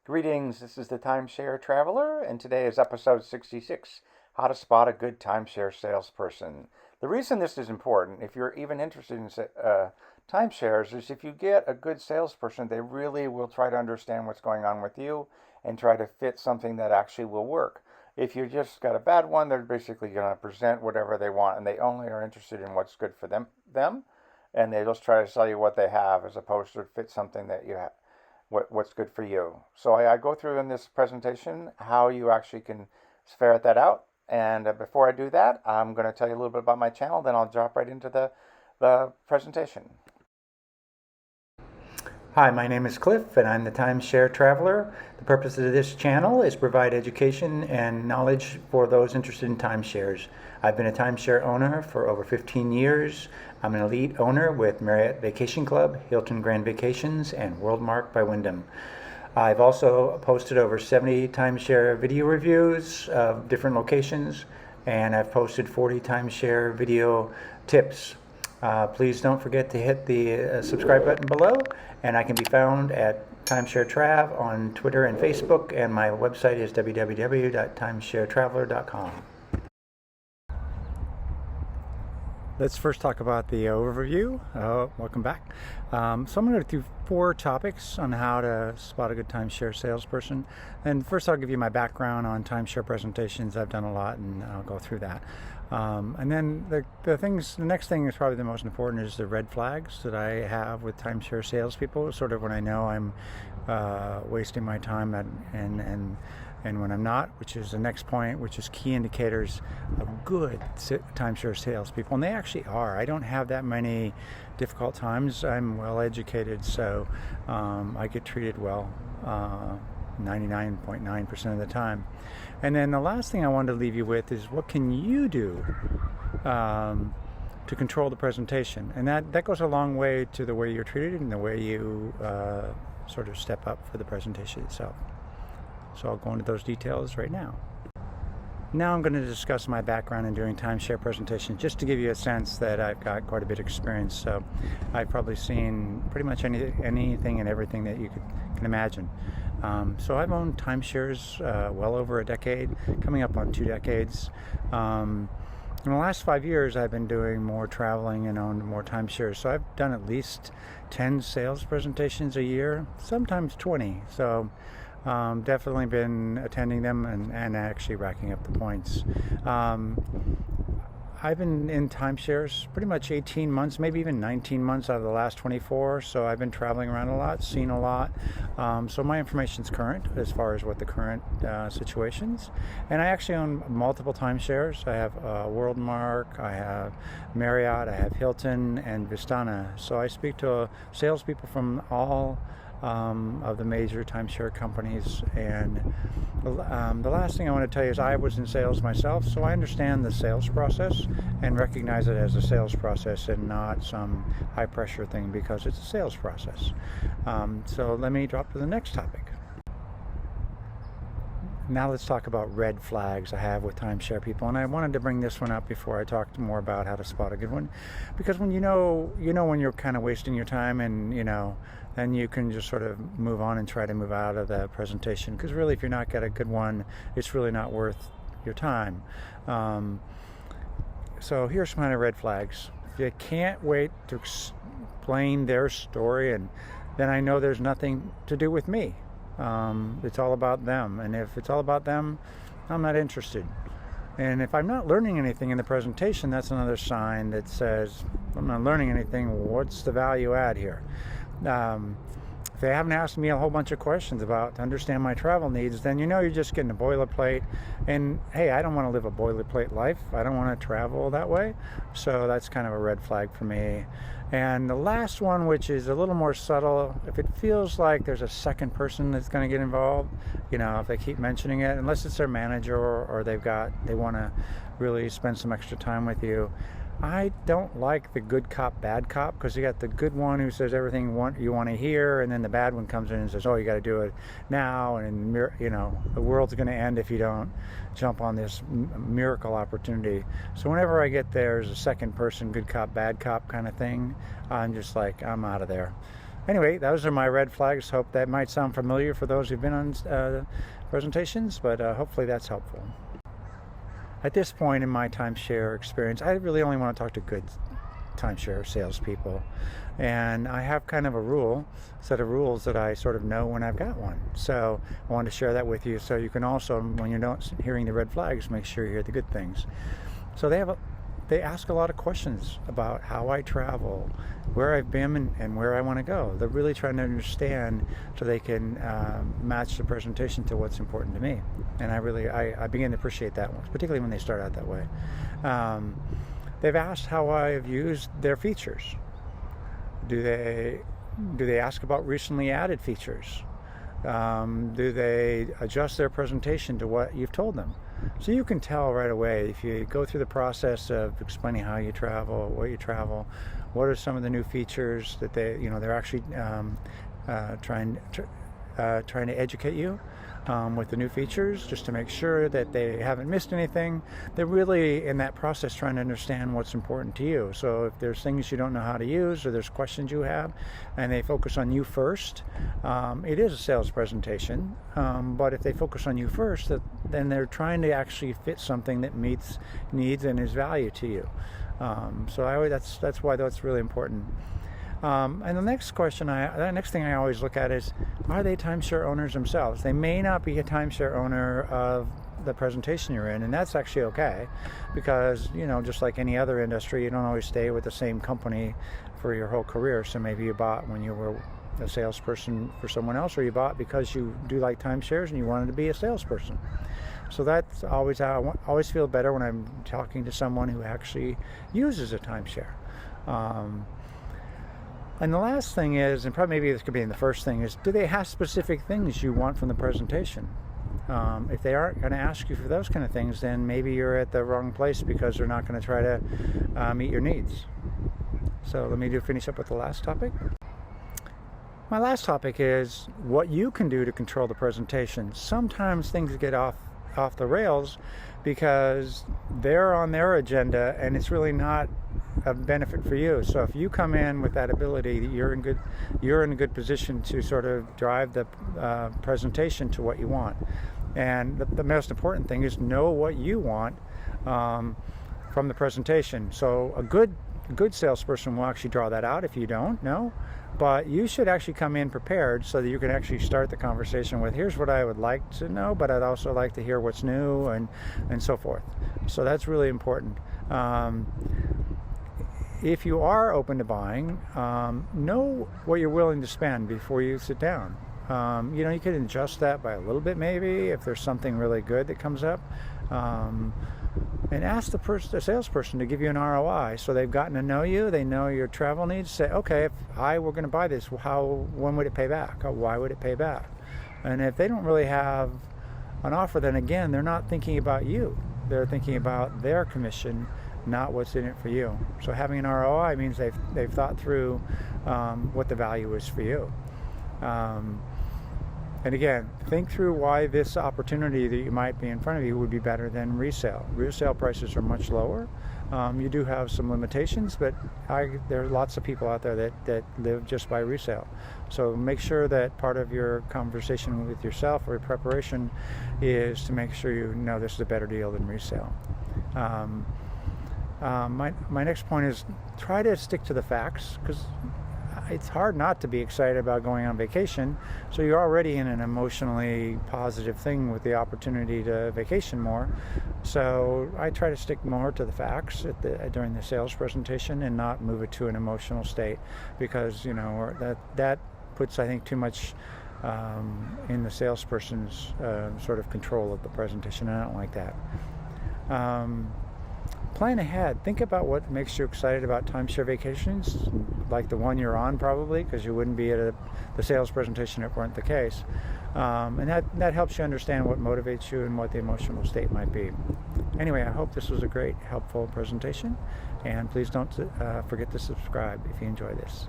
Greetings, this is the Timeshare Traveler, and today is episode 66, How to Spot a Good Timeshare Salesperson. The reason this is important, if you're even interested in timeshares, is if you get a good salesperson, they really will try to understand what's going on with you and try to fit something that actually will work. If you just got a bad one, they're basically going to present whatever they want, and they only are interested in what's good for them, and they just try to sell you what they have as opposed to fit something that you have what's good for you. So I go through in this presentation how you actually can ferret that out. And before I do that, I'm going to tell you a little bit about my channel, then I'll drop right into the presentation. Hi, my name is Cliff, and I'm the Timeshare Traveler. The purpose of this channel is to provide education and knowledge for those interested in timeshares. I've been a timeshare owner for over 15 years. I'm an elite owner with Marriott Vacation Club, Hilton Grand Vacations, and Worldmark by Wyndham. I've also posted over 70 timeshare video reviews of different locations, and I've posted 40 timeshare video tips. Please don't forget to hit the subscribe button below, and I can be found at Timeshare Trav on Twitter and Facebook, and my website is www.timesharetraveler.com. Let's first talk about the overview. Welcome back. So I'm going to go through 4 topics on how to spot a good timeshare salesperson. And first I'll give you my background on timeshare presentations. I've done a lot, and I'll go through that. And then the next thing is probably the most important, is the red flags that I have with timeshare salespeople, sort of when I know I'm wasting my time and when I'm not, which is the next point, which is key indicators of good timeshare salespeople. And they actually are. I don't have that many difficult times. I'm well educated, so I get treated well 99.9% of the time. And then the last thing I wanted to leave you with is, what can you do to control the presentation? And that goes a long way to the way you're treated and the way you sort of step up for the presentation itself. So I'll go into those details right now. Now I'm going to discuss my background in doing timeshare presentations, just to give you a sense that I've got quite a bit of experience. So I've probably seen pretty much anything and everything that you can imagine. So I've owned timeshares well over a decade, coming up on 2 decades. In the last 5 years, I've been doing more traveling and owned more timeshares. So I've done at least 10 sales presentations a year, sometimes 20. So definitely been attending them and actually racking up the points. I've been in timeshares pretty much 18 months, maybe even 19 months out of the last 24. So I've been traveling around a lot, seen a lot. So my information's current as far as what the current situations. And I actually own multiple timeshares. I have Worldmark, I have Marriott, I have Hilton, and Vistana. So I speak to salespeople from all of the major timeshare companies. And the last thing I want to tell you is, I was in sales myself, so I understand the sales process and recognize it as a sales process and not some high pressure thing, because it's a sales process. So let me drop to the next topic. Now let's talk about red flags I have with timeshare people. And I wanted to bring this one up before I talked more about how to spot a good one, because when you know when you're kind of wasting your time, and then you can just sort of move on and try to move out of the presentation, because really, if you're not got a good one, it's really not worth your time. So here's some kind of red flags. If you can't wait to explain their story, and then I know there's nothing to do with me. It's all about them, and if it's all about them, I'm not interested. And if I'm not learning anything in the presentation, that's another sign that says, I'm not learning anything. What's the value add here? If they haven't asked me a whole bunch of questions to understand my travel needs, then you're just getting a boilerplate. And hey, I don't want to live a boilerplate life. I don't want to travel that way. So that's kind of a red flag for me. And the last one, which is a little more subtle, if it feels like there's a second person that's going to get involved, if they keep mentioning it, unless it's their manager or they want to really spend some extra time with you. I don't like the good cop, bad cop, because you got the good one who says everything you want to hear, and then the bad one comes in and says, oh, you got to do it now, and the world's going to end if you don't jump on this miracle opportunity. So whenever I get there's a second person, good cop, bad cop kind of thing, I'm just like, I'm out of there. Anyway, those are my red flags. Hope that might sound familiar for those who've been on presentations, but hopefully that's helpful. At this point in my timeshare experience, I really only want to talk to good timeshare salespeople, and I have kind of a set of rules that I sort of know when I've got one. So I wanted to share that with you, so you can also, when you're not hearing the red flags, make sure you hear the good things. So they ask a lot of questions about how I travel, where I've been, and where I want to go. They're really trying to understand so they can match the presentation to what's important to me. And I begin to appreciate that one, particularly when they start out that way. They've asked how I've used their features. Do they ask about recently added features? Do they adjust their presentation to what you've told them? So you can tell right away if you go through the process of explaining how you travel, where you travel, what are some of the new features that they're actually trying to educate you with the new features, just to make sure that they haven't missed anything. They're really in that process trying to understand what's important to you. So if there's things you don't know how to use, or there's questions you have, and they focus on you first, it is a sales presentation, but if they focus on you first, then they're trying to actually fit something that meets needs and is value to you. So that's why that's really important. And the next thing I always look at is, are they timeshare owners themselves? They may not be a timeshare owner of the presentation you're in, and that's actually okay, because just like any other industry, you don't always stay with the same company for your whole career. So maybe you bought when you were a salesperson for someone else, or you bought because you do like timeshares and you wanted to be a salesperson. So that's always how I always feel better when I'm talking to someone who actually uses a timeshare. And the last thing is, and probably maybe this could be in the first thing, is do they have specific things you want from the presentation? If they aren't going to ask you for those kind of things, then maybe you're at the wrong place, because they're not going to try to meet your needs. So let me finish up with the last topic. My last topic is what you can do to control the presentation. Sometimes things get off the rails because they're on their agenda and it's really not a benefit for you. So if you come in with that ability, you're in a good position to sort of drive the presentation to what you want. And the most important thing is know what you want from the presentation. So a good salesperson will actually draw that out if you don't know. But you should actually come in prepared so that you can actually start the conversation with, here's what I would like to know, but I'd also like to hear what's new, and so forth. So that's really important. If you are open to buying, know what you're willing to spend before you sit down. You can adjust that by a little bit maybe if there's something really good that comes up. And ask the salesperson to give you an ROI. So they've gotten to know you, they know your travel needs. Say, okay, if I were going to buy this, when would it pay back? Or why would it pay back? And if they don't really have an offer, then again, they're not thinking about you. They're thinking about their commission, not what's in it for you. So having an ROI means they've thought through what the value is for you. And again, think through why this opportunity that you might be in front of you would be better than resale. Resale prices are much lower. You do have some limitations, but there are lots of people out there that live just by resale. So make sure that part of your conversation with yourself or your preparation is to make sure you know this is a better deal than resale. My next point is try to stick to the facts, because it's hard not to be excited about going on vacation. So you're already in an emotionally positive thing with the opportunity to vacation more. So I try to stick more to the facts during the sales presentation and not move it to an emotional state, because that puts, I think, too much in the salesperson's sort of control of the presentation, and I don't like that. Plan ahead. Think about what makes you excited about timeshare vacations, like the one you're on probably, because you wouldn't be at the sales presentation if it weren't the case. And that helps you understand what motivates you and what the emotional state might be. Anyway, I hope this was a great, helpful presentation, and please don't forget to subscribe if you enjoy this.